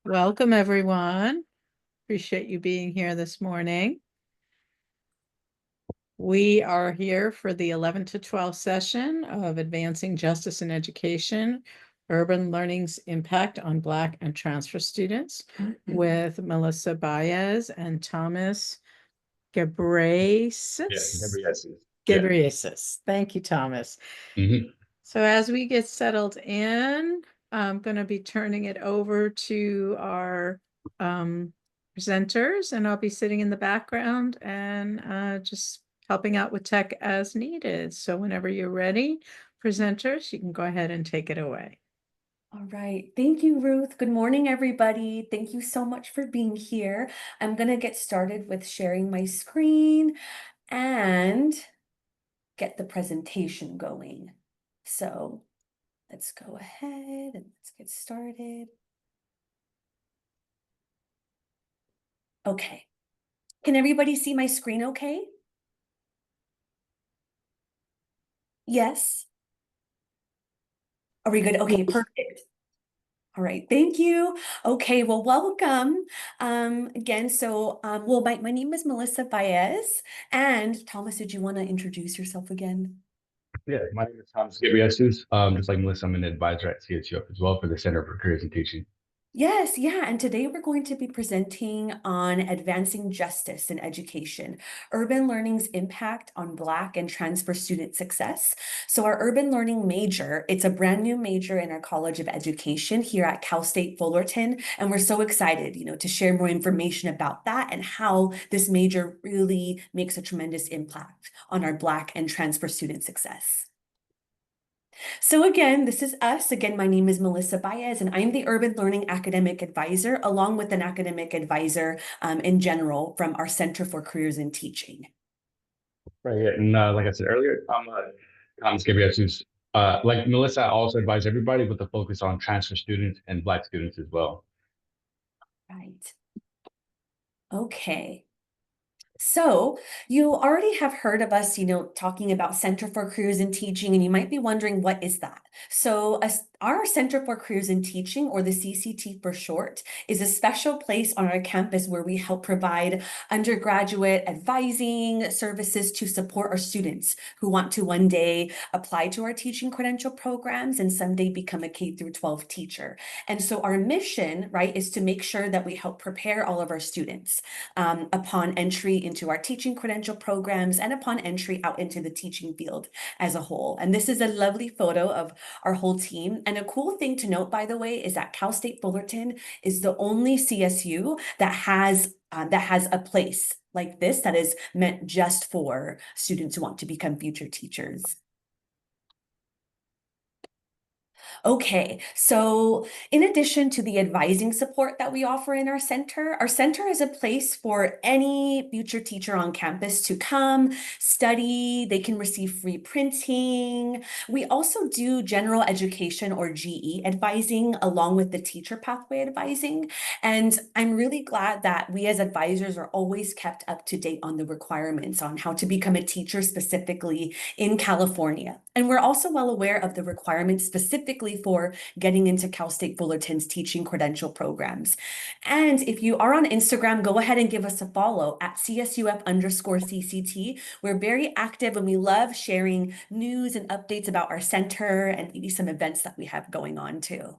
Welcome, everyone. Appreciate you being here this morning. We are here for the 11 to 12 session of Advancing Justice in Education, Urban Learning's Impact on Black and Transfer Students with Melissa Baez and Thomas Gebreyesus. Gebreyesus. Gebreyesus. Thank you, Thomas. Mhm. So as we get settled in, I'm going to be turning it over to our presenters, and I'll be sitting in the background and just helping out with tech as needed. So whenever you're ready, presenters, you can go ahead and take it away. All right. Thank you, Ruth. Good morning, everybody. Thank you so much for being here. I'm going to get started with sharing my screen and get the presentation going. So let's go ahead and let's get started. Okay. Can everybody see my screen okay? Yes? Are we good? Okay, perfect. All right, thank you. Okay, well, welcome again. My name is Melissa Baez. And Thomas, did you want to introduce yourself again? Yeah, my name is Thomas Gebreyesus. Just like Melissa, I'm an advisor at CSUF as well for the Center for Careers and Teaching. Yes, yeah. And today we're going to be presenting on advancing justice in education, urban learning's impact on Black and transfer student success. So our urban learning major, it's a brand new major in our College of Education here at Cal State Fullerton. And we're so excited, to share more information about that and how this major really makes a tremendous impact on our Black and transfer student success. So again, this is us. Again, my name is Melissa Baez, and I'm the Urban Learning Academic Advisor, along with an academic advisor in general from our Center for Careers in Teaching. Right. Yeah. And like I said earlier, I'm Thomas Gebreyesus. Like Melissa, I also advise everybody with a focus on transfer students and Black students as well. Right. Okay. So you already have heard of us, talking about Center for Careers in Teaching, and you might be wondering, what is that? So our Center for Careers in Teaching, or the CCT for short, is a special place on our campus where we help provide undergraduate advising services to support our students who want to one day apply to our teaching credential programs and someday become a K through 12 teacher. And so our mission, right, is to make sure that we help prepare all of our students upon entry into our teaching credential programs and upon entry out into the teaching field as a whole. And this is a lovely photo of our whole team. And a cool thing to note, by the way, is that Cal State Fullerton is the only CSU that has a place like this that is meant just for students who want to become future teachers. Okay, so in addition to the advising support that we offer in our center is a place for any future teacher on campus to come, study. They can receive free printing. We also do general education, or GE advising, along with the teacher pathway advising. And I'm really glad that we as advisors are always kept up to date on the requirements on how to become a teacher specifically in California. And we're also well aware of the requirements specifically for getting into Cal State Fullerton's teaching credential programs. And if you are on Instagram, go ahead and give us a follow at CSUF_CCT. We're very active and we love sharing news and updates about our center and maybe some events that we have going on too.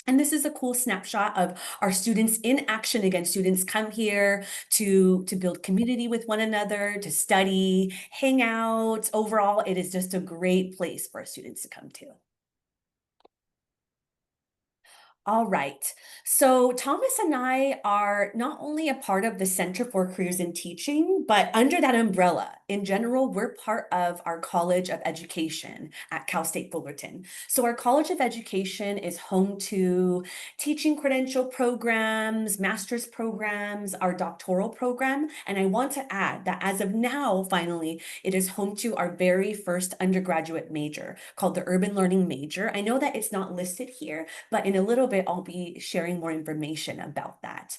And this is a cool snapshot of our students in action. Again, students come here to build community with one another, to study, hang out. Overall, it is just a great place for our students to come to. All right, so Thomas and I are not only a part of the Center for Careers in Teaching, but under that umbrella, in general, we're part of our College of Education at Cal State Fullerton. So our College of Education is home to teaching credential programs, master's programs, our doctoral program. And I want to add that as of now, finally, it is home to our very first undergraduate major called the Urban Learning Major. I know that it's not listed here, but in a little bit, I'll be sharing more information about that.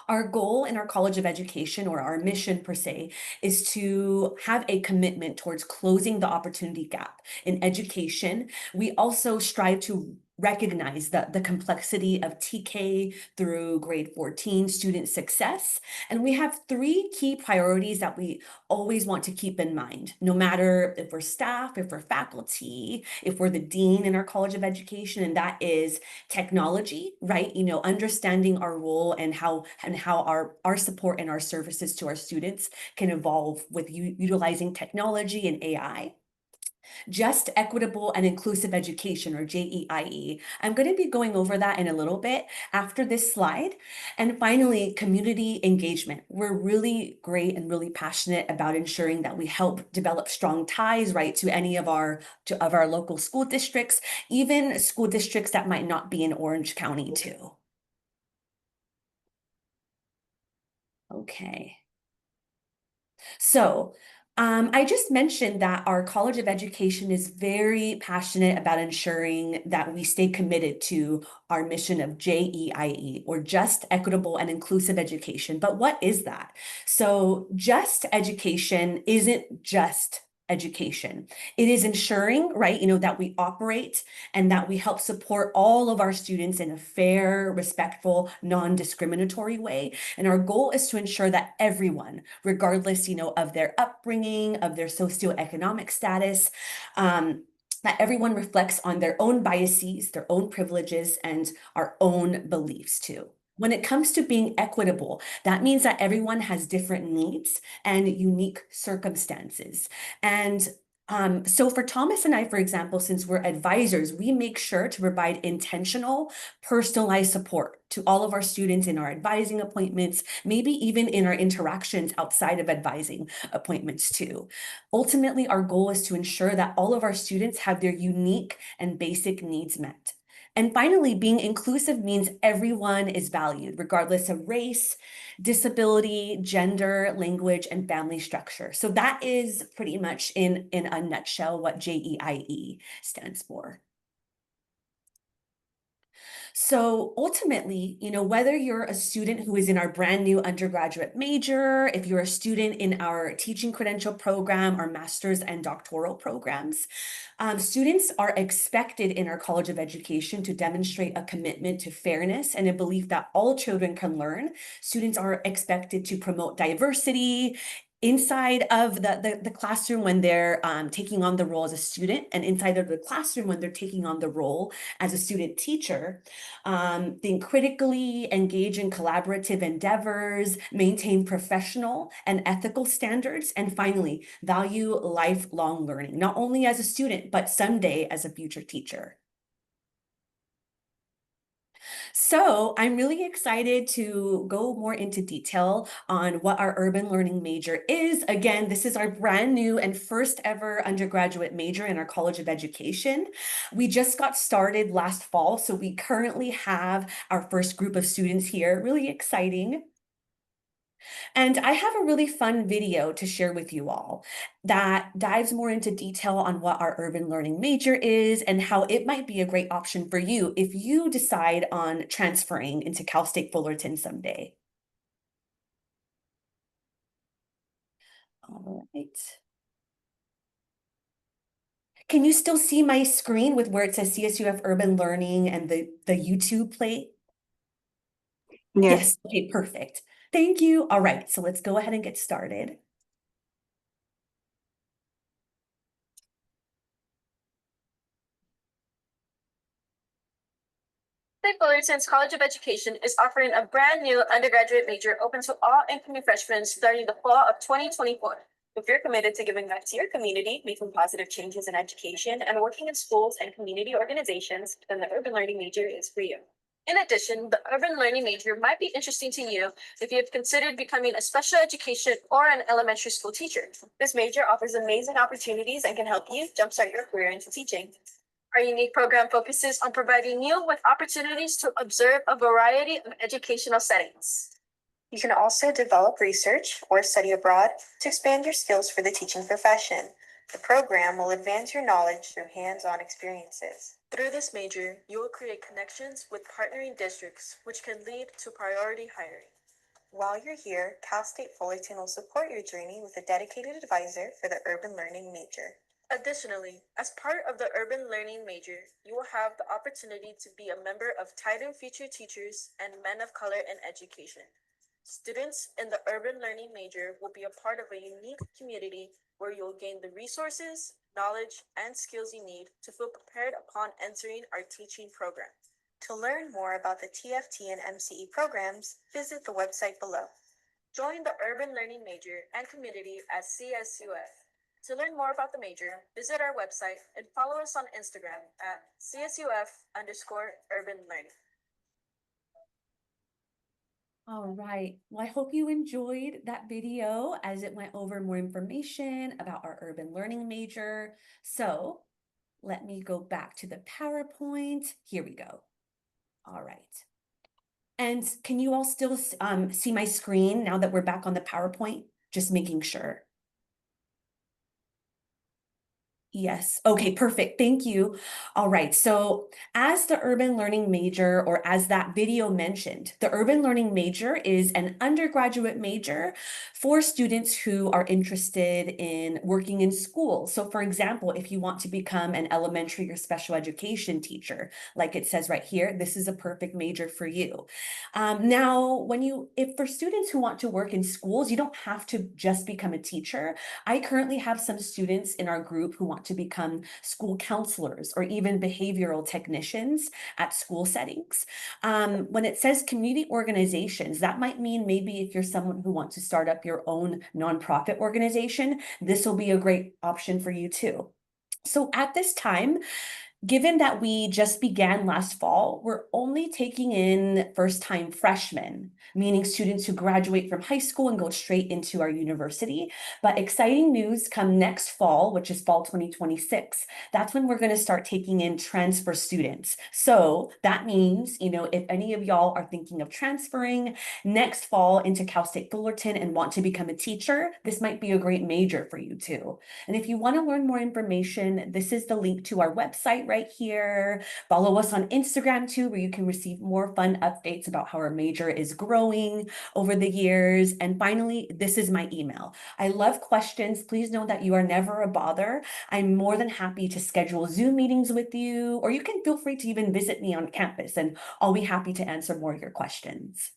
Our goal in our College of Education, or our mission per se, is to have a commitment towards closing the opportunity gap in education. We also strive to recognize the complexity of TK through grade 14 student success. And we have 3 key priorities that we always want to keep in mind, no matter if we're staff, if we're faculty, if we're the dean in our College of Education, and that is technology, right? You know, understanding our role and how our support and our services to our students can evolve with utilizing technology and AI. Just, equitable, and inclusive education, or JEIE. I'm going to be going over that in a little bit after this slide. And finally, community engagement. We're really great and really passionate about ensuring that we help develop strong ties, right, to any of our local school districts, even school districts that might not be in Orange County too. Okay. So, I just mentioned that our College of Education is very passionate about ensuring that we stay committed to our mission of JEIE, or Just, Equitable, and Inclusive Education. But what is that? So just education isn't just education. It is ensuring, right, you know, that we operate and that we help support all of our students in a fair, respectful, non-discriminatory way. And our goal is to ensure that everyone, regardless, you know, of their upbringing, of their socioeconomic status, that everyone reflects on their own biases, their own privileges, and our own beliefs too. When it comes to being equitable, that means that everyone has different needs and unique circumstances. And so for Thomas and I, for example, since we're advisors, we make sure to provide intentional, personalized support to all of our students in our advising appointments, maybe even in our interactions outside of advising appointments too. Ultimately, our goal is to ensure that all of our students have their unique and basic needs met. And finally, being inclusive means everyone is valued, regardless of race, disability, gender, language, and family structure. So that is pretty much in a nutshell what JEIE stands for. So ultimately, you know, whether you're a student who is in our brand new undergraduate major, if you're a student in our teaching credential program, our master's and doctoral programs, students are expected in our College of Education to demonstrate a commitment to fairness and a belief that all children can learn. Students are expected to promote diversity inside of the classroom when they're taking on the role as a student, and inside of the classroom when they're taking on the role as a student teacher. Think critically, engage in collaborative endeavors, maintain professional and ethical standards, and finally, value lifelong learning, not only as a student, but someday as a future teacher. So I'm really excited to go more into detail on what our urban learning major is. Again, this is our brand new and first ever undergraduate major in our College of Education. We just got started last fall, so we currently have our first group of students here. Really exciting. And I have a really fun video to share with you all that dives more into detail on what our urban learning major is and how it might be a great option for you if you decide on transferring into Cal State Fullerton someday. All right. Can you still see my screen with where it says CSUF Urban Learning and the YouTube plate? Yes. Okay, perfect. Thank you. All right, so let's go ahead and get started. Fullerton's College of Education is offering a brand new undergraduate major open to all incoming freshmen starting the fall of 2024. If you're committed to giving back to your community, making positive changes in education, and working in schools and community organizations, then the urban learning major is for you. In addition, the urban learning major might be interesting to you if you have considered becoming a special education or an elementary school teacher. This major offers amazing opportunities and can help you jumpstart your career into teaching. Our unique program focuses on providing you with opportunities to observe a variety of educational settings. You can also develop research or study abroad to expand your skills for the teaching profession. The program will advance your knowledge through hands-on experiences. Through this major, you will create connections with partnering districts, which can lead to priority hiring. While you're here, Cal State Fullerton will support your journey with a dedicated advisor for the urban learning major. Additionally, as part of the urban learning major, you will have the opportunity to be a member of Titan Future Teachers and Men of Color in Education. Students in the urban learning major will be a part of a unique community where you'll gain the resources, knowledge, and skills you need to feel prepared upon entering our teaching program. To learn more about the TFT and MCE programs, visit the website below. Join the urban learning major and community at CSUF. To learn more about the major, visit our website and follow us on Instagram at CSUF_urban learning. All right. Well, I hope you enjoyed that video as it went over more information about our urban learning major. So let me go back to the PowerPoint. Here we go. All right. And can you all still see my screen now that we're back on the PowerPoint? Just making sure. Yes. Okay, perfect. Thank you. All right. So as the urban learning major, or as that video mentioned, the urban learning major is an undergraduate major for students who are interested in working in school. So for example, if you want to become an elementary or special education teacher, like it says right here, this is a perfect major for you. Now, if for students who want to work in schools, you don't have to just become a teacher. I currently have some students in our group who want to become school counselors or even behavioral technicians at school settings. When it says community organizations, that might mean maybe if you're someone who wants to start up your own nonprofit organization, this will be a great option for you too. So at this time, given that we just began last fall, we're only taking in first-time freshmen, meaning students who graduate from high school and go straight into our university. But exciting news come next fall, which is fall 2026. That's when we're going to start taking in transfer students. So that means, if any of y'all are thinking of transferring next fall into Cal State Fullerton and want to become a teacher, this might be a great major for you too. And if you want to learn more information, this is the link to our website right here. Follow us on Instagram too, where you can receive more fun updates about how our major is growing over the years. And finally, this is my email. I love questions. Please know that you are never a bother. I'm more than happy to schedule Zoom meetings with you, or you can feel free to even visit me on campus and I'll be happy to answer more of your questions.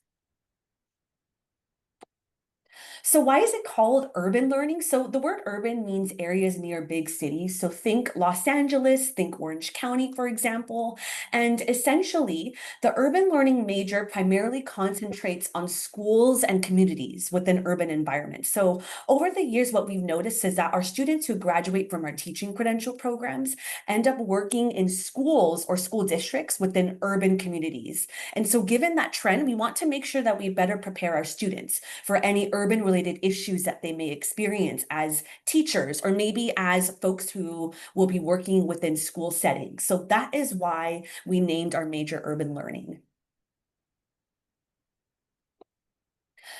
So why is it called urban learning? So the word urban means areas near big cities. So think Los Angeles, think Orange County, for example. And essentially, the urban learning major primarily concentrates on schools and communities within urban environments. So over the years, what we've noticed is that our students who graduate from our teaching credential programs end up working in schools or school districts within urban communities. And so given that trend, we want to make sure that we better prepare our students for any urban related issues that they may experience as teachers, or maybe as folks who will be working within school settings. So that is why we named our major urban learning.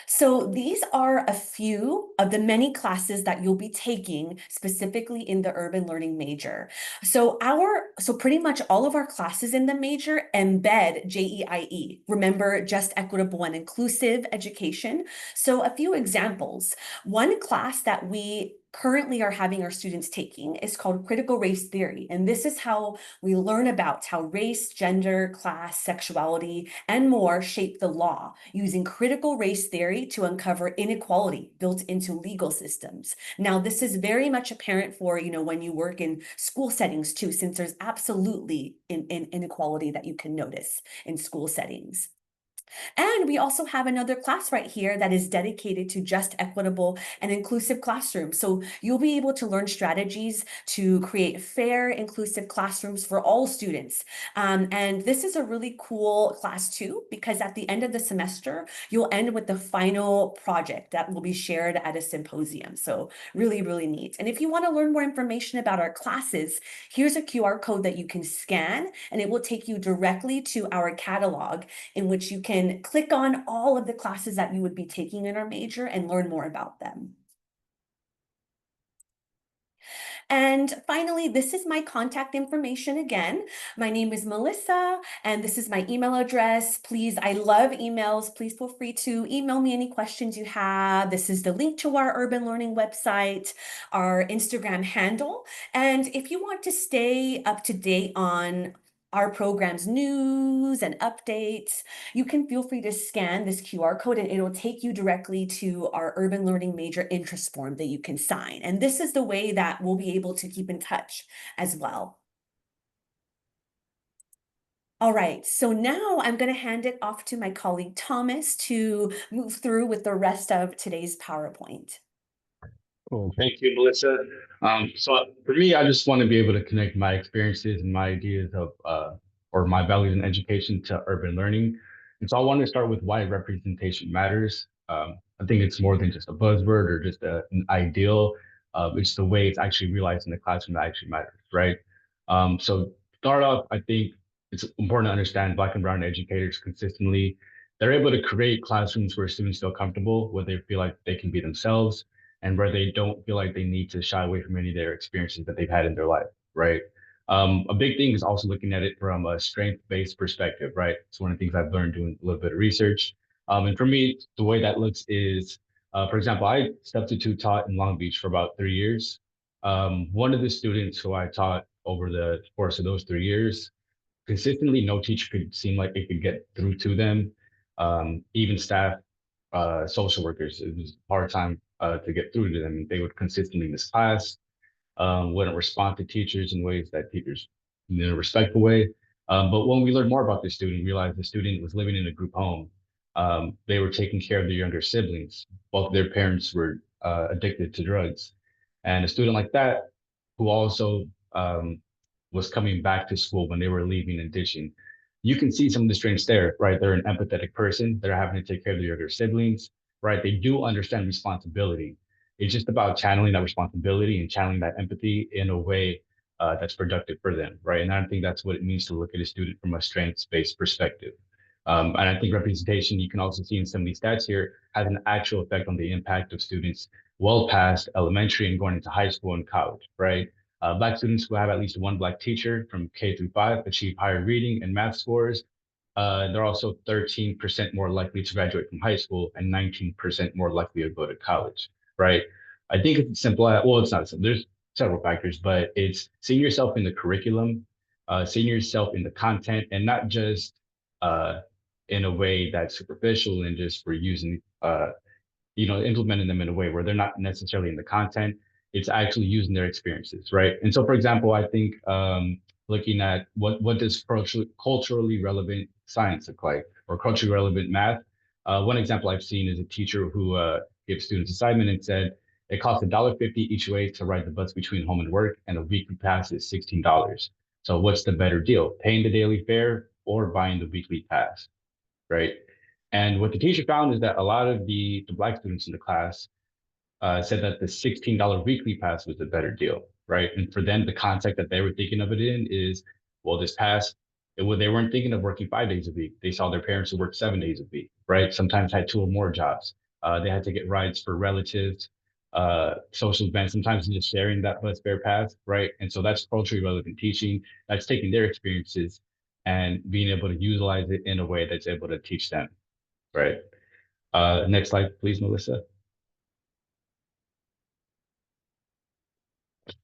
So these are a few of the many classes that you'll be taking specifically in the urban learning major. So pretty much all of our classes in the major embed JEIE. Remember, just equitable and inclusive education. So a few examples. One class that we currently are having our students taking is called critical race theory. And this is how we learn about how race, gender, class, sexuality, and more shape the law, using critical race theory to uncover inequality built into legal systems. Now, this is very much apparent for, when you work in school settings too, since there's absolutely inequality that you can notice in school settings. And we also have another class right here that is dedicated to just equitable and inclusive classrooms. So you'll be able to learn strategies to create fair, inclusive classrooms for all students. And this is a really cool class too, because at the end of the semester, you'll end with the final project that will be shared at a symposium. So really, really neat. And if you want to learn more information about our classes, here's a QR code that you can scan, and it will take you directly to our catalog, in which you can click on all of the classes that you would be taking in our major and learn more about them. And finally, this is my contact information again. My name is Melissa, and this is my email address. Please, I love emails. Please feel free to email me any questions you have. This is the link to our Urban Learning website, our Instagram handle. And if you want to stay up to date on our program's news and updates, you can feel free to scan this QR code and it'll take you directly to our Urban Learning Major Interest Form that you can sign. And this is the way that we'll be able to keep in touch as well. All right, so now I'm going to hand it off to my colleague Thomas to move through with the rest of today's PowerPoint. Cool. Thank you, Melissa. So for me, I just want to be able to connect my experiences and my ideas of or my values in education to urban learning. And so I want to start with why representation matters. I think it's more than just a buzzword or just an ideal. It's the way it's actually realized in the classroom that actually matters, right? So start off, I think it's important to understand Black and Brown educators consistently. They're able to create classrooms where students feel comfortable, where they feel like they can be themselves, and where they don't feel like they need to shy away from any of their experiences that they've had in their life, right? A big thing is also looking at it from a strength-based perspective, right? It's one of the things I've learned doing a little bit of research. And for me, the way that looks is, for example, I substitute taught in Long Beach for about 3 years. One of the students who I taught over the course of those 3 years, consistently, no teacher could seem like they could get through to them. Even staff, social workers, it was a hard time to get through to them. They would consistently miss class, wouldn't respond to teachers in ways that teachers in a respectful way. But when we learned more about the student, we realized the student was living in a group home. They were taking care of their younger siblings. Both of their parents were addicted to drugs. And a student like that, who also was coming back to school when they were leaving and ditching, you can see some of the strengths there, right? They're an empathetic person. They're having to take care of their younger siblings, right? They do understand responsibility. It's just about channeling that responsibility and channeling that empathy in a way that's productive for them, right? And I think that's what it means to look at a student from a strengths-based perspective. And I think representation, you can also see in some of these stats here, has an actual effect on the impact of students well past elementary and going into high school and college, right? Black students who have at least one Black teacher from K through 5 achieve higher reading and math scores. They're also 13% more likely to graduate from high school and 19% more likely to go to college, right? I think it's simple. Well, it's not simple. There's several factors, but it's seeing yourself in the curriculum, seeing yourself in the content, and not just in a way that's superficial and just for using, implementing them in a way where they're not necessarily in the content. It's actually using their experiences, right? And so, for example, I think looking at what does culturally relevant science look like, or culturally relevant math. One example I've seen is a teacher who gave students assignment and said it costs $1.50 each way to ride the bus between home and work, and a weekly pass is $16. So what's the better deal, paying the daily fare or buying the weekly pass, right? And what the teacher found is that a lot of the Black students in the class said that the $16 weekly pass was a better deal, right? And for them, the concept that they were thinking of it in is, well, this pass, they weren't thinking of working 5 days a week. They saw their parents who worked 7 days a week, right? Sometimes had 2 or more jobs. They had to get rides for relatives, social events, sometimes just sharing that bus fare pass, right? And so that's culturally relevant teaching. That's taking their experiences and being able to utilize it in a way that's able to teach them, right? Next slide, please, Melissa.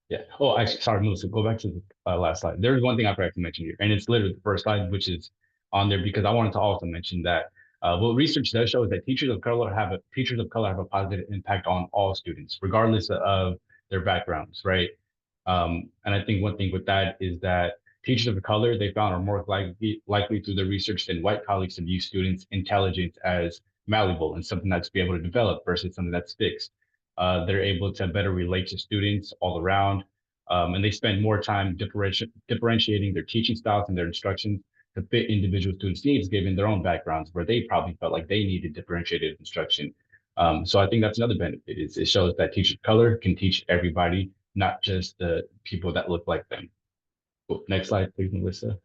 Yeah. Oh, actually, sorry, Melissa, go back to the last slide. There's one thing I forgot to mention here, and it's literally the first slide, which is on there because I wanted to also mention that what research does show is that teachers of color have a positive impact on all students, regardless of their backgrounds, right? And I think one thing with that is that teachers of color, they found, are more likely through the research than white colleagues to view students' intelligence as malleable and something that's be able to develop versus something that's fixed. They're able to better relate to students all around, and they spend more time differentiating their teaching styles and their instructions to fit individual students' needs, given their own backgrounds, where they probably felt like they needed differentiated instruction. So I think that's another benefit. It shows that teachers of color can teach everybody, not just the people that look like them. Cool. Next slide, please, Melissa.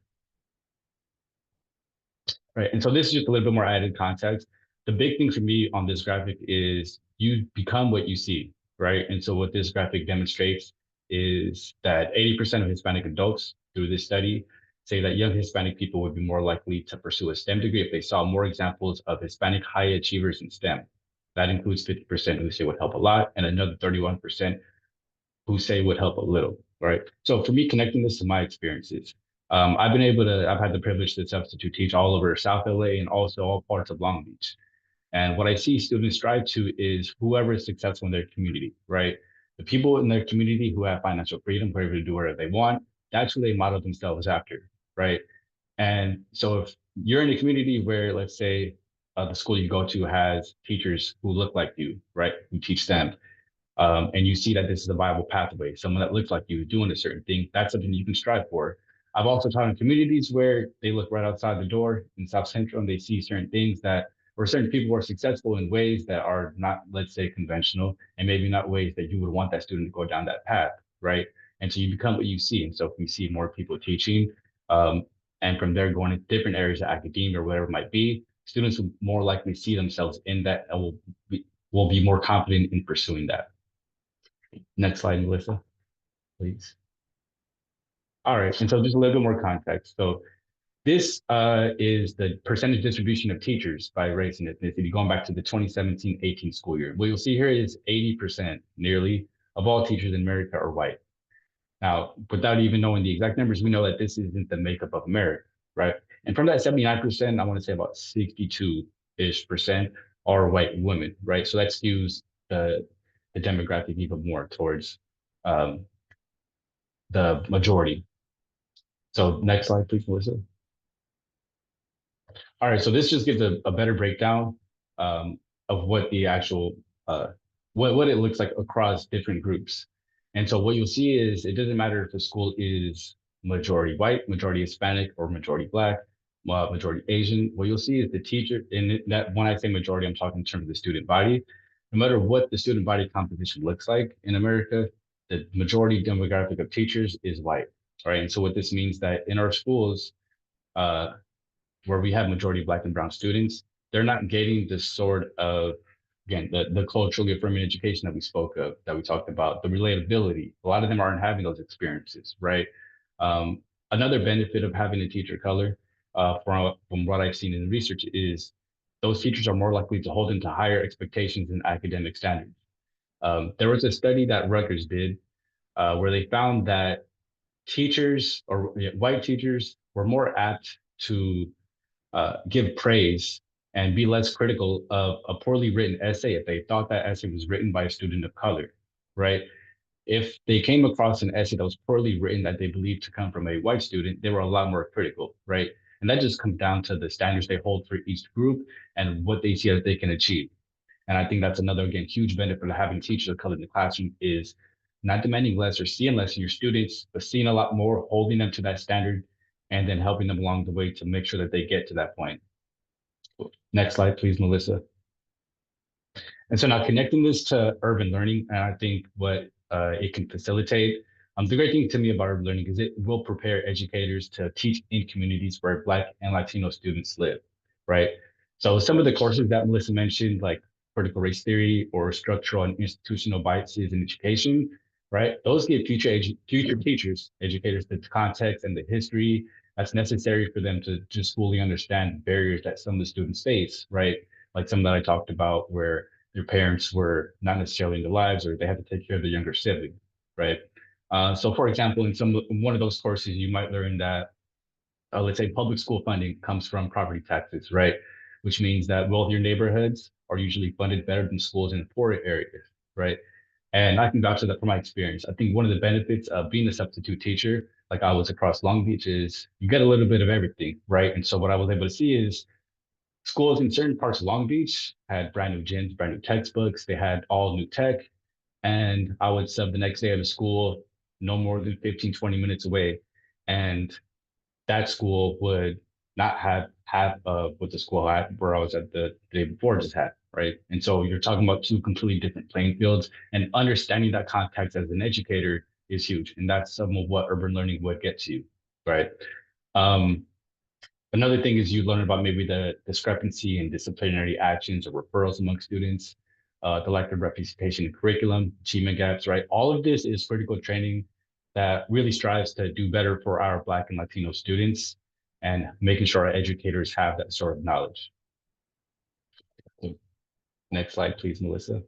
Right, and so this is just a little bit more added context. The big thing for me on this graphic is you become what you see, right? And so what this graphic demonstrates is that 80% of Hispanic adults through this study say that young Hispanic people would be more likely to pursue a STEM degree if they saw more examples of Hispanic high achievers in STEM. That includes 50% who say would help a lot, and another 31% who say would help a little, right? So for me, connecting this to my experiences, I've had the privilege to substitute teach all over South LA and also all parts of Long Beach. And what I see students strive to is whoever is successful in their community, right? The people in their community who have financial freedom, who are able to do whatever they want, that's who they model themselves after, right? And so if you're in a community where, let's say, the school you go to has teachers who look like you, right, who teach STEM, and you see that this is a viable pathway, someone that looks like you doing a certain thing, that's something you can strive for. I've also taught in communities where they look right outside the door in South Central and they see certain things that, or certain people are successful in ways that are not, let's say, conventional, and maybe not ways that you would want that student to go down that path, right? And so you become what you see. And so if we see more people teaching, and from there going to different areas of academia or whatever it might be, students will more likely see themselves in that and will be more confident in pursuing that. Next slide, Melissa, please. All right, and so just a little bit more context. So this is the percentage distribution of teachers by race and ethnicity going back to the 2017-18 school year. What you'll see here is 80% nearly of all teachers in America are white. Now, without even knowing the exact numbers, we know that this isn't the makeup of America, right? And from that 79%, I want to say about 62-ish% are white women, right? So that skews the demographic even more towards the majority. So next slide, please, Melissa. All right, so this just gives a better breakdown of what the actual, what it looks like across different groups. And so what you'll see is it doesn't matter if the school is majority white, majority Hispanic, or majority Black, majority Asian. What you'll see is the teacher, and that when I say majority, I'm talking in terms of the student body. No matter what the student body composition looks like in America, the majority demographic of teachers is white, right? And so what this means that in our schools, where we have majority Black and brown students, they're not getting the sort of, again, the culturally affirming education that we spoke of, that we talked about, the relatability. A lot of them aren't having those experiences, right? Another benefit of having a teacher of color, from what I've seen in the research, is those teachers are more likely to hold into higher expectations and academic standards. There was a study that Rutgers did where they found that teachers, or white teachers, were more apt to give praise and be less critical of a poorly written essay if they thought that essay was written by a student of color, right? If they came across an essay that was poorly written that they believed to come from a white student, they were a lot more critical, right? And that just comes down to the standards they hold for each group and what they see that they can achieve. And I think that's another, again, huge benefit of having teachers of color in the classroom is not demanding less or seeing less in your students, but seeing a lot more, holding them to that standard, and then helping them along the way to make sure that they get to that point. Next slide, please, Melissa. And so now connecting this to urban learning, and I think what it can facilitate. The great thing to me about urban learning is it will prepare educators to teach in communities where Black and Latino students live, right? So some of the courses that Melissa mentioned, like critical race theory or structural and institutional biases in education, right? Those give future teachers, educators, the context and the history that's necessary for them to just fully understand barriers that some of the students face, right? Like some that I talked about where their parents were not necessarily in their lives or they had to take care of their younger sibling, right? So for example, in one of those courses, you might learn that, let's say public school funding comes from property taxes, right? Which means that wealthier neighborhoods are usually funded better than schools in poorer areas, right? And I can vouch for that from my experience. I think one of the benefits of being a substitute teacher, like I was across Long Beach, is you get a little bit of everything, right? And so what I was able to see is schools in certain parts of Long Beach had brand new gyms, brand new textbooks. They had all new tech. And I would sub the next day at a school no more than 15, 20 minutes away. And that school would not have half of what the school had where I was at the day before just had, right? And so you're talking about two completely different playing fields, and understanding that context as an educator is huge. And that's some of what urban learning would get to you, right? Another thing is you learn about maybe the discrepancy in disciplinary actions or referrals among students. the lack of representation in curriculum, achievement gaps, right? All of this is critical training that really strives to do better for our Black and Latino students and making sure our educators have that sort of knowledge. Next slide, please, Melissa.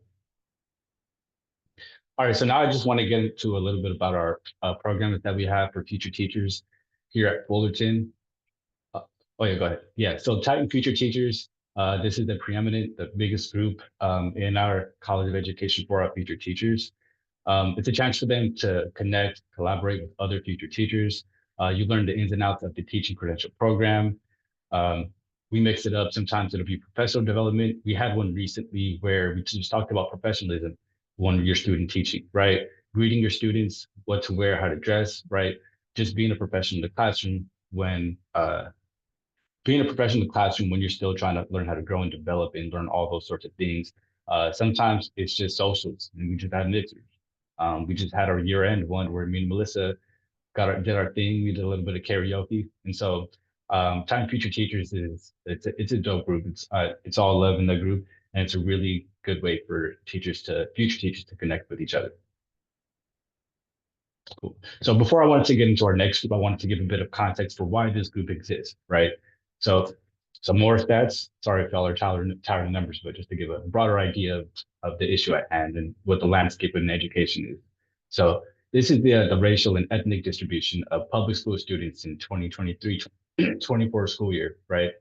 All right, so now I just want to get into a little bit about our programs that we have for future teachers here at Fullerton. Oh yeah, go ahead. Yeah, so Titan Future Teachers, this is the biggest group in our College of Education for our future teachers. It's a chance for them to connect, collaborate with other future teachers. You learn the ins and outs of the teaching credential program. We mix it up. Sometimes it'll be professional development. We had one recently where we just talked about professionalism, one of your student teaching, right? Greeting your students, what to wear, how to dress, right? Just being a professional in the classroom when you're still trying to learn how to grow and develop and learn all those sorts of things. Sometimes it's just socials, and we just had mixers. We just had our year-end one where me and Melissa did our thing. We did a little bit of karaoke, and so Time Future Teachers it's a dope group. It's all love in the group, and it's a really good way for future teachers to connect with each other. Cool. So before I wanted to get into our next group, I wanted to give a bit of context for why this group exists, right? So some more stats. Sorry if y'all are tired of numbers, but just to give a broader idea of the issue at hand and what the landscape in education is. So this is the racial and ethnic distribution of public school students in 2023-24 school year, right?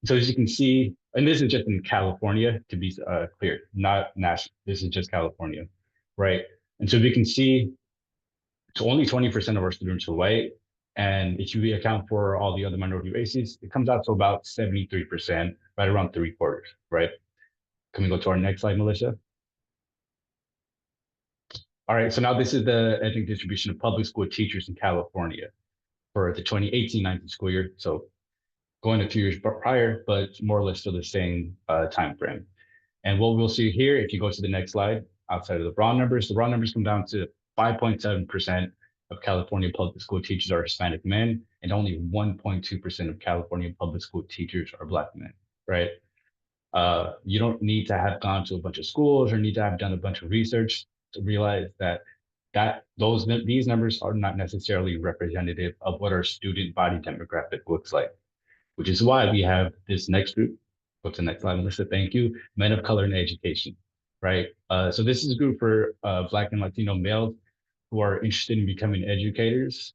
So as you can see, and this is just in California, to be clear, not national. This is just California, right? And so we can see, so only 20% of our students are white. And if you account for all the other minority races, it comes out to about 73%, right around 3/4, right? Can we go to our next slide, Melissa? All right, so now this is the ethnic distribution of public school teachers in California for the 2018-19 school year. So going a few years prior, but more or less still the same time frame. And what we'll see here, if you go to the next slide, outside of the raw numbers come down to 5.7% of California public school teachers are Hispanic men, and only 1.2% of California public school teachers are Black men, right? You don't need to have gone to a bunch of schools or need to have done a bunch of research to realize that these numbers are not necessarily representative of what our student body demographic looks like, which is why we have this next group. Go to the next slide, Melissa, thank you. Men of color in education, right? So this is a group for Black and Latino males who are interested in becoming educators.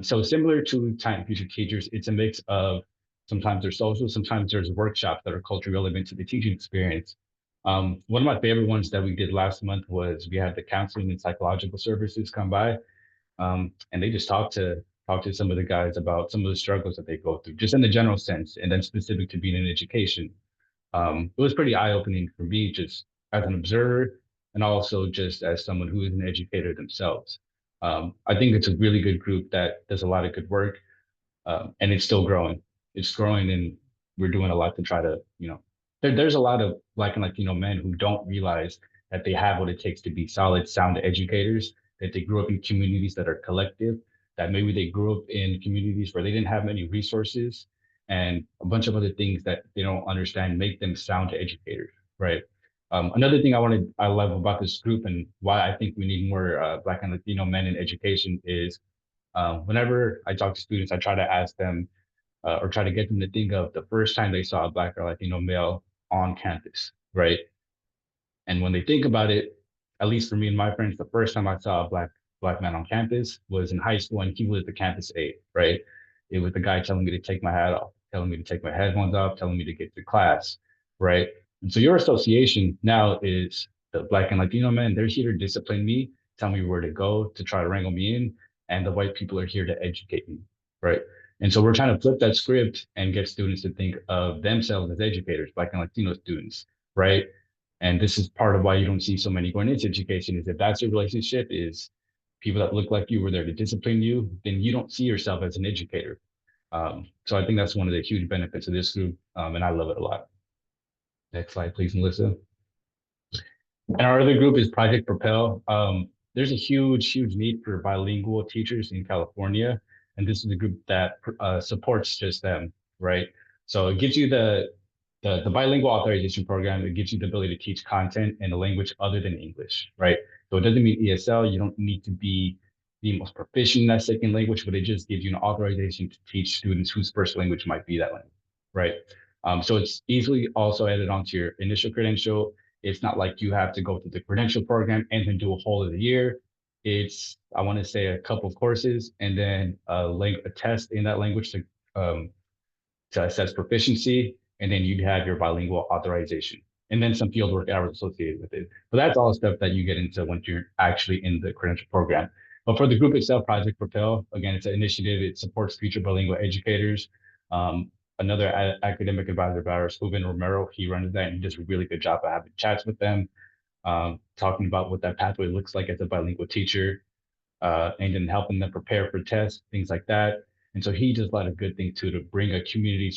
So similar to Time Future Teachers, it's a mix of sometimes there's social, sometimes there's workshops that are culturally relevant to the teaching experience. One of my favorite ones that we did last month was we had the counseling and psychological services come by, and they just talked to some of the guys about some of the struggles that they go through, just in the general sense, and then specific to being in education. It was pretty eye-opening for me, just as an observer, and also just as someone who is an educator themselves. I think it's a really good group that does a lot of good work, and it's still growing. It's growing, and we're doing a lot to try to, there's a lot of Black and Latino men who don't realize that they have what it takes to be solid, sound educators, that they grew up in communities that are collective, that maybe they grew up in communities where they didn't have many resources and a bunch of other things that they don't understand make them sound educators, right? Another thing I love about this group and why I think we need more Black and Latino men in education is whenever I talk to students, I try to ask them or try to get them to think of the first time they saw a Black or Latino male on campus, right? And when they think about it, at least for me and my friends, the first time I saw a black man on campus was in high school, and he was the campus aide, right? It was the guy telling me to take my hat off, telling me to take my headphones off, telling me to get to class, right? And so your association now is the Black and Latino men. They're here to discipline me, tell me where to go, to try to wrangle me in, and the white people are here to educate me, right? And so we're trying to flip that script and get students to think of themselves as educators, Black and Latino students, right? And this is part of why you don't see so many going into education, is if that's your relationship, is people that look like you were there to discipline you, then you don't see yourself as an educator. So I think that's one of the huge benefits of this group, and I love it a lot. Next slide, please, Melissa. And our other group is Project Propel. There's a huge need for bilingual teachers in California, and this is a group that supports just them, right? So it gives you the the bilingual authorization program, it gives you the ability to teach content in a language other than English, right? So it doesn't mean ESL, you don't need to be the most proficient in that second language, but it just gives you an authorization to teach students whose first language might be that language, right? So it's easily also added onto your initial credential. It's not like you have to go through the credential program and then do a whole of the year. It's, I want to say, a couple of courses and then a test in that language to assess proficiency, and then you'd have your bilingual authorization, and then some fieldwork hours associated with it. But that's all stuff that you get into once you're actually in the credential program. But for the group itself, Project Propel, again, it's an initiative. It supports future bilingual educators. Another academic advisor of ours, Ruben Romero, he runs that and he does a really good job of having chats with them, talking about what that pathway looks like as a bilingual teacher, and then helping them prepare for tests, things like that. And so he does a lot of good things too to bring a community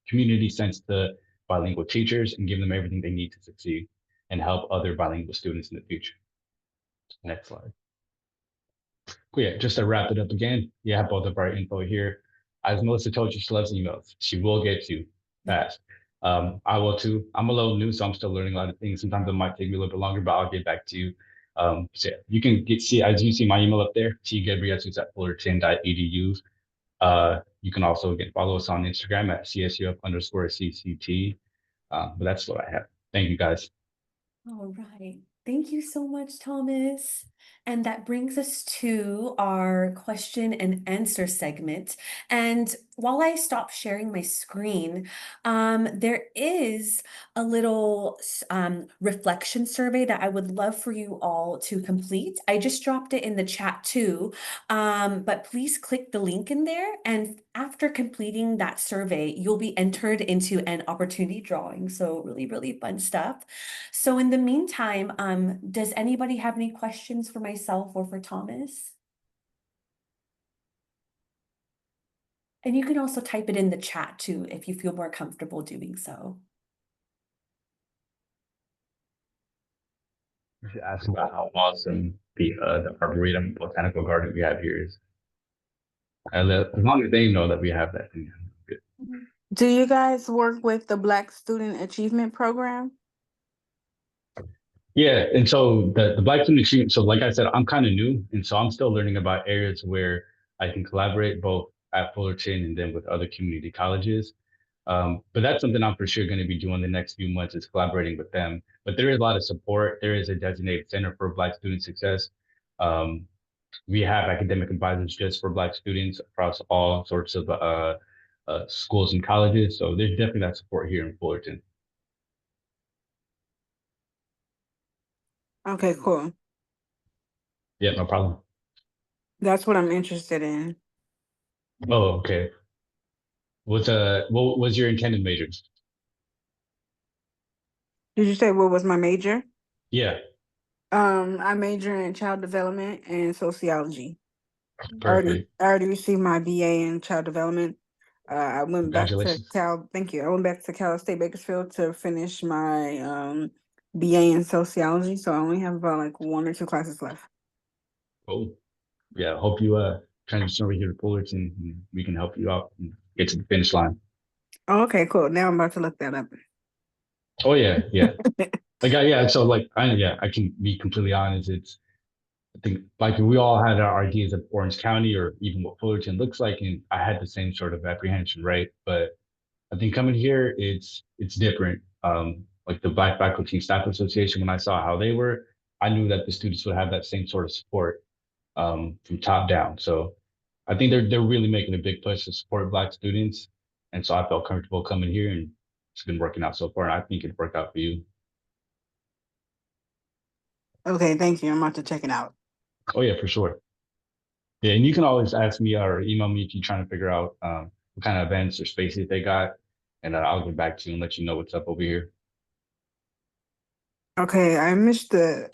community sense to bilingual teachers and give them everything they need to succeed and help other bilingual students in the future. Next slide. Cool, yeah, just to wrap it up again, you have both of our info here. As Melissa told you, she loves emails. She will get you fast. I will too. I'm a little new, so I'm still learning a lot of things. Sometimes it might take me a little bit longer, but I'll get back to you. So yeah, you can see, as you see my email up there, Gebreyesus at Fullerton.edu. You can also follow us on Instagram at CSUF_CCT. But that's what I have. Thank you guys. All right. Thank you so much, Thomas. And that brings us to our question and answer segment. And while I stop sharing my screen, there is a little reflection survey that I would love for you all to complete. I just dropped it in the chat too, but please click the link in there. And after completing that survey, you'll be entered into an opportunity drawing. So really, really fun stuff. So in the meantime, does anybody have any questions for myself or for Thomas? And you can also type it in the chat too, if you feel more comfortable doing so. You should ask about how awesome the Arboretum Botanical Garden we have here is. And as long as they know that we have that thing. Good. Do you guys work with the Black Student Achievement Program? Yeah, and so the Black Student Achievement, so like I said, I'm kind of new, and so I'm still learning about areas where I can collaborate both at Fullerton and then with other community colleges. But that's something I'm for sure going to be doing the next few months is collaborating with them. But there is a lot of support. There is a designated center for Black student success. We have academic advisors just for Black students across all sorts of schools and colleges. So there's definitely that support here in Fullerton. Okay, cool. Yeah, no problem. That's what I'm interested in. Oh, okay. What was your intended major? Did you say what was my major? Yeah, I major in child development and sociology. perfect. I already received my BA in child development. I went back to Congratulations. Thank you. I went back to Cal State Bakersfield to finish my BA in sociology. So I only have about like 1 or 2 classes left. Cool. Yeah, hope you transition over here to Fullerton and we can help you out and get to the finish line. Oh, okay, cool. Now I'm about to look that up. Oh yeah, yeah. Yeah, so I can be completely honest. I think like we all had our ideas of Orange County or even what Fullerton looks like, and I had the same sort of apprehension, right? But I think coming here, it's different. Like the Black Faculty and Staff Association, when I saw how they were, I knew that the students would have that same sort of support from top down. So I think they're really making a big push to support Black students, and so I felt comfortable coming here, and it's been working out so far. And I think it'd work out for you. Okay, thank you. I'm about to check it out. Oh yeah, for sure. Yeah, and you can always ask me or email me if you're trying to figure out what kind of events or spaces they got, and I'll get back to you and let you know what's up over here. Okay, I missed the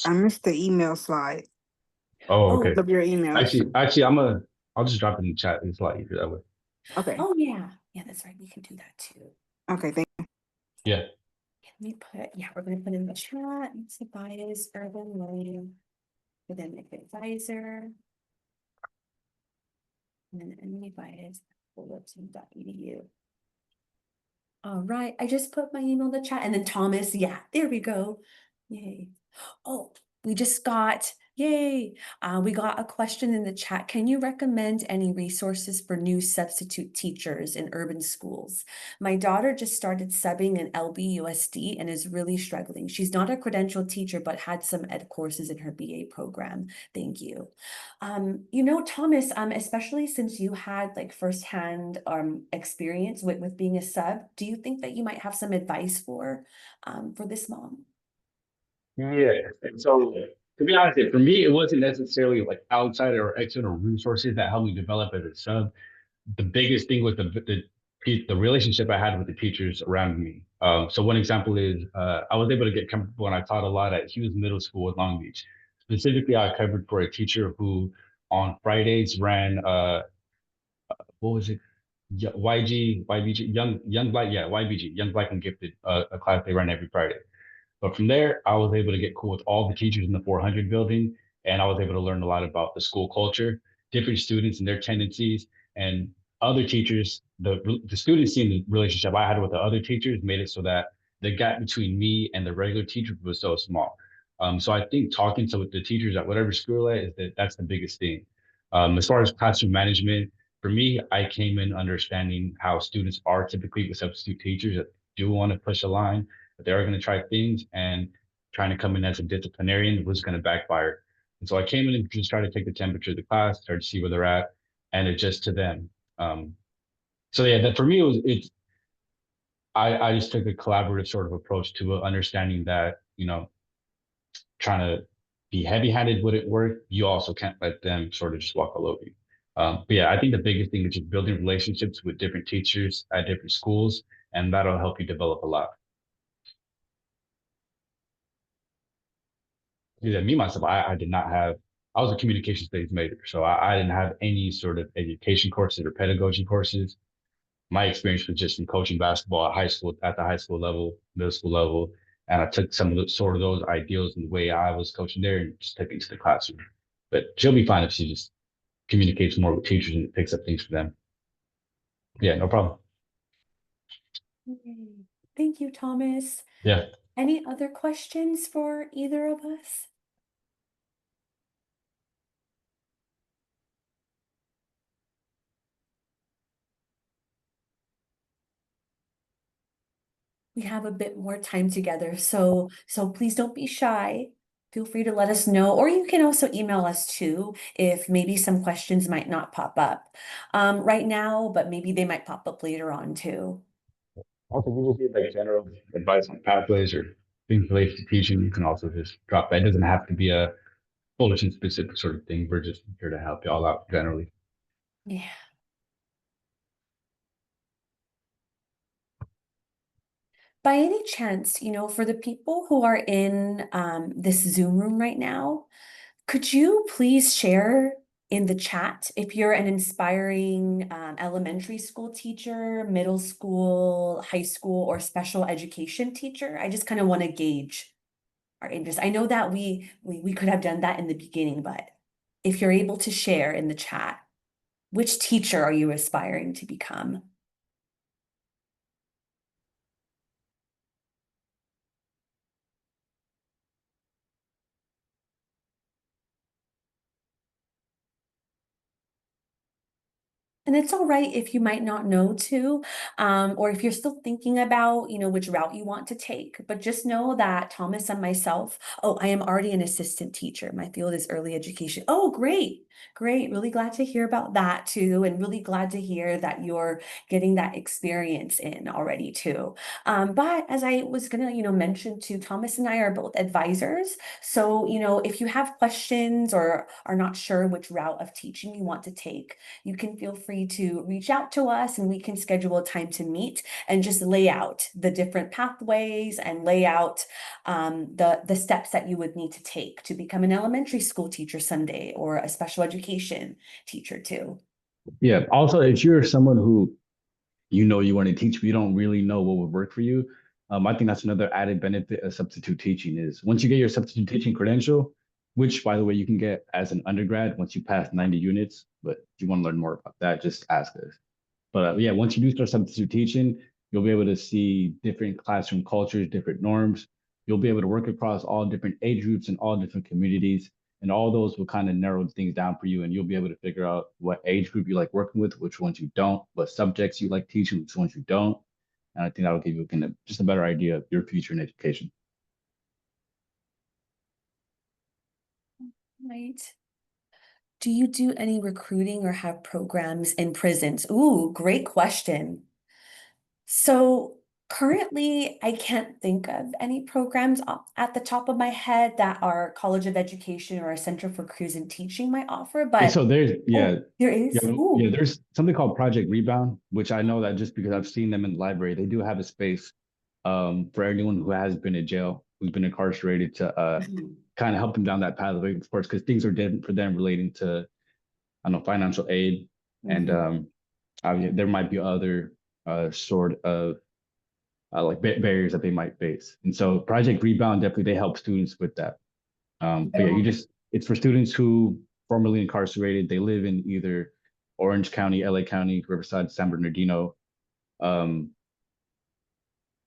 email slide Oh, okay. of your email. Actually, I'll just drop it in the chat. It's a lot easier that way. Okay. Oh, yeah. Yeah, that's right. We can do that too. Okay, thank you. Yeah. We're going to put in the chat. It's the Baez Urban Learning Academic Advisor. And then Emily Baez, Fullerton.edu. All right, I just put my email in the chat, and then Thomas, yeah, there we go. Yay. Oh, we just got, yay, we got a question in the chat. Can you recommend any resources for new substitute teachers in urban schools? My daughter just started subbing in LBUSD and is really struggling. She's not a credentialed teacher, but had some ed courses in her BA program. Thank you. Thomas, especially since you had like firsthand experience with being a sub, do you think that you might have some advice for this mom? Yeah. And so to be honest, for me, it wasn't necessarily like outside or external resources that helped me develop as a sub. The biggest thing was the relationship I had with the teachers around me. So one example is I was able to get comfortable and I taught a lot at Hughes Middle School in Long Beach. Specifically, I covered for a teacher who on Fridays ran what was it? YBG, young black, yeah, YBG, young black and gifted, a class they run every Friday. But from there, I was able to get cool with all the teachers in the 400 building, and I was able to learn a lot about the school culture, different students and their tendencies, and other teachers. The students seeing the relationship I had with the other teachers made it so that the gap between me and the regular teacher was so small. So I think talking to the teachers at whatever school at is that's the biggest thing. As far as classroom management, for me, I came in understanding how students are typically with substitute teachers that do want to push a line, but they are going to try things, and trying to come in as a disciplinarian was going to backfire. And so I came in and just tried to take the temperature of the class, start to see where they're at, and adjust to them. So yeah, that for me I just took a collaborative sort of approach to understanding that trying to be heavy-handed wouldn't work. You also can't let them sort of just walk all over you. But yeah, I think the biggest thing is just building relationships with different teachers at different schools, and that'll help you develop a lot. Yeah, me myself, I did not have. I was a communication studies major, so I didn't have any sort of education courses or pedagogy courses. My experience was just in coaching basketball at the high school level, middle school level, and I took some of those ideals and the way I was coaching there and just took it to the classroom. But she'll be fine if she just communicates more with teachers and picks up things for them. Yeah, no problem. Yay. Thank you, Thomas. Yeah. Any other questions for either of us? We have a bit more time together, so please don't be shy. Feel free to let us know, or you can also email us too if maybe some questions might not pop up right now, but maybe they might pop up later on too. Also, we will give like general advice on pathways or things related to teaching. You can also just drop that. It doesn't have to be a Fullerton specific sort of thing. We're just here to help y'all out generally. Yeah. By any chance, for the people who are in this Zoom room right now, could you please share in the chat if you're an inspiring elementary school teacher, middle school, high school, or special education teacher? I just kind of want to gauge our interest. I know that we could have done that in the beginning, but if you're able to share in the chat, which teacher are you aspiring to become? And it's all right if you might not know too, or if you're still thinking about, which route you want to take. But just know that Thomas and myself, I am already an assistant teacher. My field is early education. Oh, great. Great. Really glad to hear about that too. And really glad to hear that you're getting that experience in already too. But as I was gonna, mention too, Thomas and I are both advisors. So, if you have questions or are not sure which route of teaching you want to take, you can feel free to reach out to us and we can schedule a time to meet and just lay out the different pathways and lay out the steps that you would need to take to become an elementary school teacher someday or a special education teacher too. Yeah. Also, if you're someone who you want to teach, but you don't really know what would work for you, I think that's another added benefit of substitute teaching is once you get your substitute teaching credential, which by the way, you can get as an undergrad once you pass 90 units. But if you want to learn more about that, just ask us. But yeah, once you do start substitute teaching, You'll be able to see different classroom cultures, different norms. You'll be able to work across all different age groups and all different communities. And all those will kind of narrow things down for you. And you'll be able to figure out what age group you like working with, which ones you don't, what subjects you like teaching, which ones you don't. And I think that will give you kind of just a better idea of your future in education. Right. Do you do any recruiting or have programs in prisons? Ooh, great question. So currently, I can't think of any programs at the top of my head that our College of Education or our Center for Careers and Teaching might offer, And but so there's, yeah, there is. yeah, Ooh. there's something called Project Rebound, which I know that just because I've seen them in the library, they do have a space for anyone who has been in jail, who's been incarcerated to Mhm. kind of help them down that pathway, of course, because things are different for them relating to, I don't know, financial aid. And Mhm. there might be other sort of like barriers that they might face. And so Project Rebound, definitely they help students with that. But yeah, it's for students who formerly incarcerated. They live in either Orange County, LA County, Riverside, San Bernardino. Um,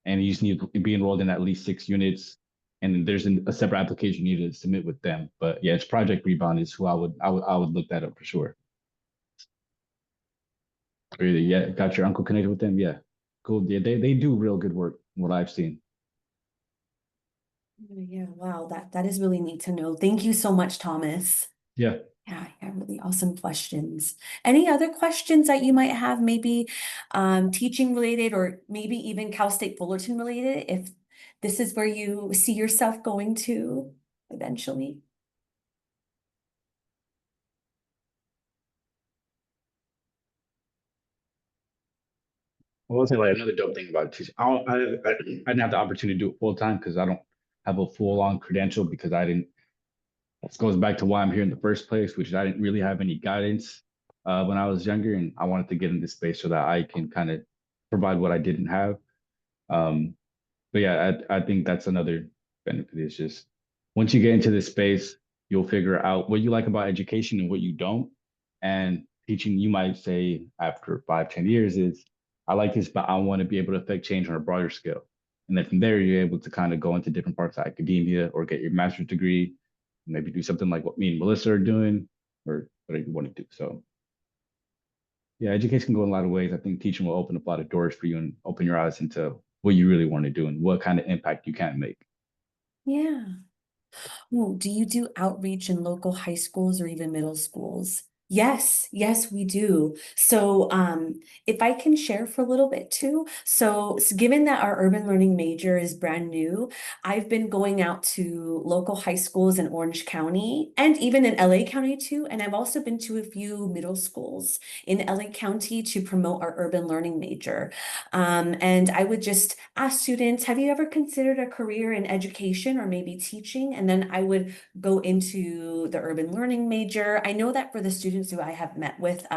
and you just need to be enrolled in at least 6 units. And there's a separate application you need to submit with them. But yeah, it's Project Rebound is who I would look that up for sure. Really, yeah, got your uncle connected with them. Yeah, cool. Yeah, they do real good work. What I've seen. Yeah, wow, that is really neat to know. Thank you so much, Thomas. Yeah. Yeah, really awesome questions. Any other questions that you might have, maybe teaching related or maybe even Cal State Fullerton related, if this is where you see yourself going to eventually? Well, I'll say like another dope thing about teaching. I didn't have the opportunity to do it full time because I don't have a full on credential because I didn't. This goes back to why I'm here in the first place, which is I didn't really have any guidance when I was younger, and I wanted to get into space so that I can kind of provide what I didn't have. Um, but yeah, I think that's another benefit is just once you get into this space, you'll figure out what you like about education and what you don't. And teaching, you might say after 5, 10 years is, I like this, but I want to be able to affect change on a broader scale. And then from there, you're able to kind of go into different parts of academia or get your master's degree, maybe do something like what me and Melissa are doing or whatever you want to do. So yeah, education can go in a lot of ways. I think teaching will open up a lot of doors for you and open your eyes into what you really want to do and what kind of impact you can make. Yeah. Ooh, do you do outreach in local high schools or even middle schools? Yes, we do. So, if I can share for a little bit too. So, given that our urban learning major is brand new, I've been going out to local high schools in Orange County and even in LA County too. And I've also been to a few middle schools in LA County to promote our urban learning major. And I would just ask students, have you ever considered a career in education or maybe teaching? And then I would go into the urban learning major. I know that for the students who I have met with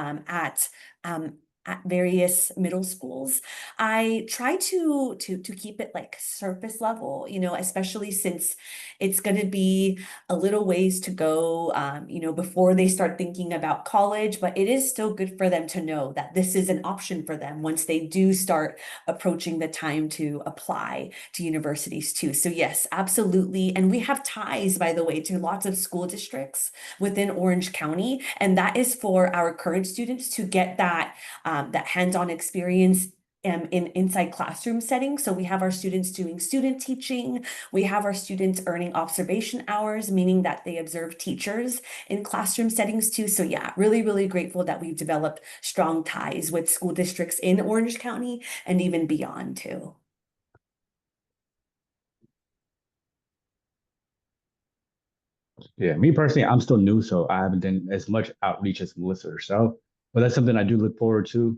at various middle schools, I try to keep it like surface level, especially since it's going to be a little ways to go, before they start thinking about college, but it is still good for them to know that this is an option for them once they do start approaching the time to apply to universities too. So yes, absolutely. And we have ties, by the way, to lots of school districts within Orange County. And that is for our current students to get that hands-on experience in inside classroom settings. So we have our students doing student teaching. We have our students earning observation hours, meaning that they observe teachers in classroom settings too. So yeah, really, really grateful that we've developed strong ties with school districts in Orange County and even beyond too. Yeah, me personally, I'm still new, so I haven't done as much outreach as Melissa herself. But that's something I do look forward to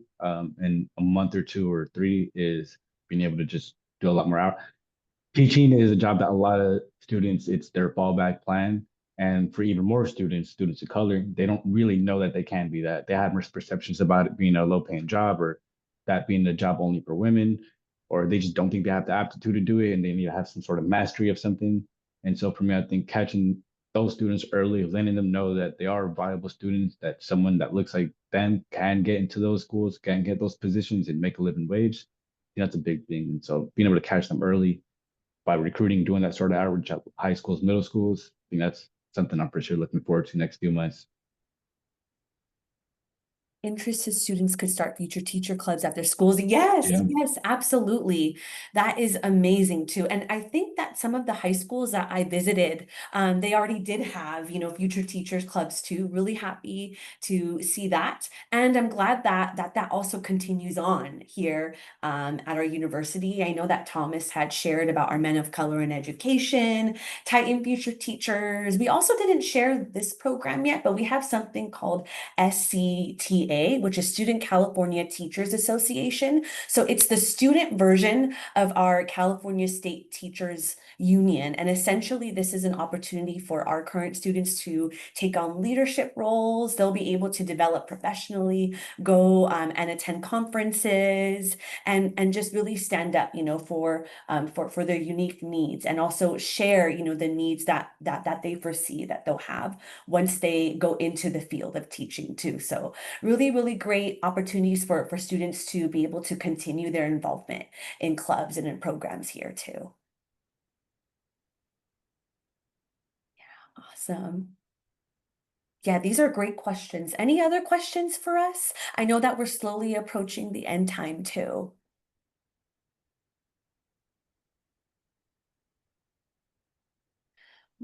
in a month or 2 or 3 is being able to just do a lot more out. Teaching is a job that a lot of students, it's their fallback plan. And for even more students, students of color, they don't really know that they can be that. They have misperceptions about it being a low paying job or that being a job only for women, or they just don't think they have the aptitude to do it and they need to have some sort of mastery of something. And so for me, I think catching those students early, letting them know that they are viable students, that someone that looks like them can get into those schools, can get those positions and make a living wage. that's a big thing. And so being able to catch them early by recruiting, doing that sort of outreach at high schools, middle schools, I think that's something I'm for sure looking forward to next few months. Interested students could start future teacher clubs at their schools. Yes, Yeah. yes, absolutely. That is amazing too. And I think that some of the high schools that I visited, they already did have, future teachers clubs too. Really happy to see that. And I'm glad that also continues on here at our university. I know that Thomas had shared about our Men of Color in Education, Titan Future Teachers. We also didn't share this program yet, but we have something called SCTA, which is Student California Teachers Association. So it's the student version of our California State Teachers Union. And essentially, this is an opportunity for our current students to take on leadership roles. They'll be able to develop professionally, go and attend conferences, and just really stand up, for their unique needs, and also share, the needs that they foresee that they'll have once they go into the field of teaching too. So really, really great opportunities for students to be able to continue their involvement in clubs and in programs here too. Yeah, awesome. Yeah, these are great questions. Any other questions for us? I know that we're slowly approaching the end time too.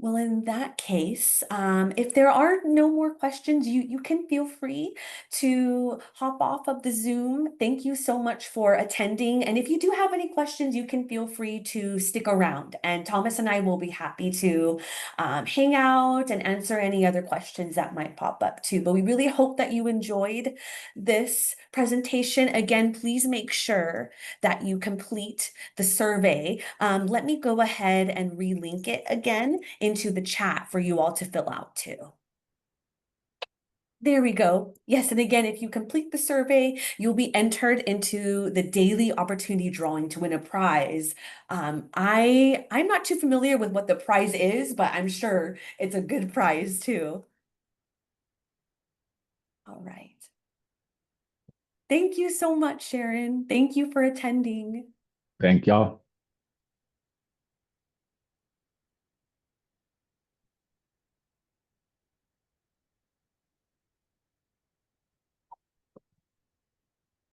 Well, in that case, if there are no more questions, you can feel free to hop off of the Zoom. Thank you so much for attending. And if you do have any questions, you can feel free to stick around. And Thomas and I will be happy to hang out and answer any other questions that might pop up too. But we really hope that you enjoyed this presentation. Again, please make sure that you complete the survey. Let me go ahead and relink it again into the chat for you all to fill out too. There we go. Yes, and again, if you complete the survey, you'll be entered into the daily opportunity drawing to win a prize. I'm not too familiar with what the prize is, but I'm sure it's a good prize too. All right. Thank you so much, Sharon. Thank you for attending. Thank y'all.